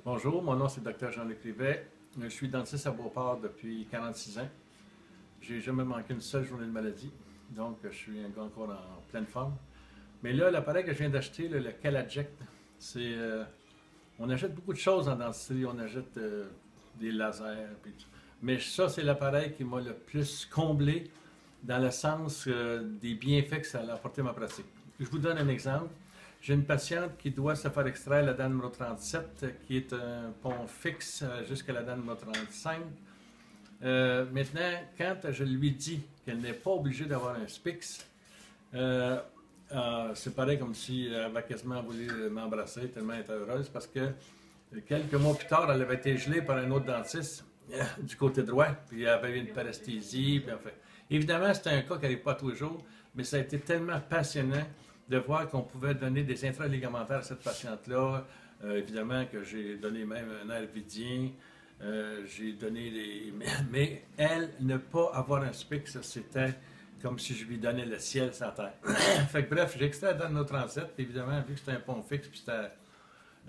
Bonjour, mon nom c'est Dr Jean-Luc Rivet. Je suis dentiste à Beauport depuis 46 ans. J'ai jamais manqué une seule journée de maladie, donc je suis un gars encore en pleine forme. Mais là, l'appareil que je viens d'acheter, le Calaject, c'est, on achète beaucoup de choses en dentisterie, on achète des lasers, puis tout. Mais ça, c'est l'appareil qui m'a le plus comblé dans le sens des bienfaits que ça a apporté à ma pratique. Je vous donne un exemple. J'ai une patiente qui doit se faire extraire la dent numéro 37, qui est un pont fixe jusqu'à la dent numéro 35. Maintenant, quand je lui dis qu'elle n'est pas obligée d'avoir un Spix, c'est pareil comme si elle avait quasiment voulu m'embrasser tellement elle était heureuse parce que quelques mois plus tard, elle avait été gelée par un autre dentiste du côté droit, puis elle avait eu une paresthésie. Puis enfin, évidemment, c'était un cas qui n'arrive pas tous les jours, mais ça a été tellement passionnant de voir qu'on pouvait donner des intraligamentaires à cette patiente-là. Évidemment que j'ai donné même un nerf vidien, j'ai donné des... Mais elle, ne pas avoir un Spix, c'était comme si je lui donnais le ciel sans terre. Fait que bref, j'ai extrait la dent de 37, puis évidemment, vu que c'était un pont fixe, puis c'était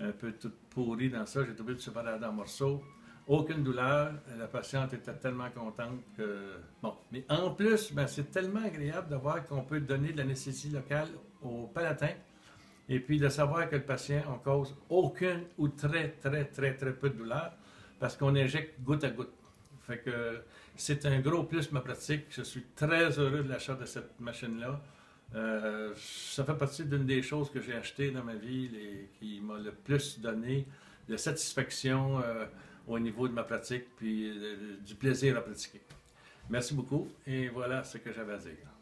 un peu tout pourri dans ça, j'ai été obligé de séparer la dent en morceaux. Aucune douleur, la patiente était tellement contente que... Bon, mais en plus, ben, c'est tellement agréable de voir qu'on peut donner de l'anesthésie locale au palatin et puis de savoir que le patient, on cause aucune ou très peu de douleur parce qu'on injecte goutte à goutte. Fait que c'est un gros plus de ma pratique. Je suis très heureux de l'achat de cette machine-là. Ça fait partie d'une des choses que j'ai achetées dans ma vie et qui m'a le plus donné de satisfaction au niveau de ma pratique puis du plaisir à pratiquer. Merci beaucoup et voilà ce que j'avais à dire.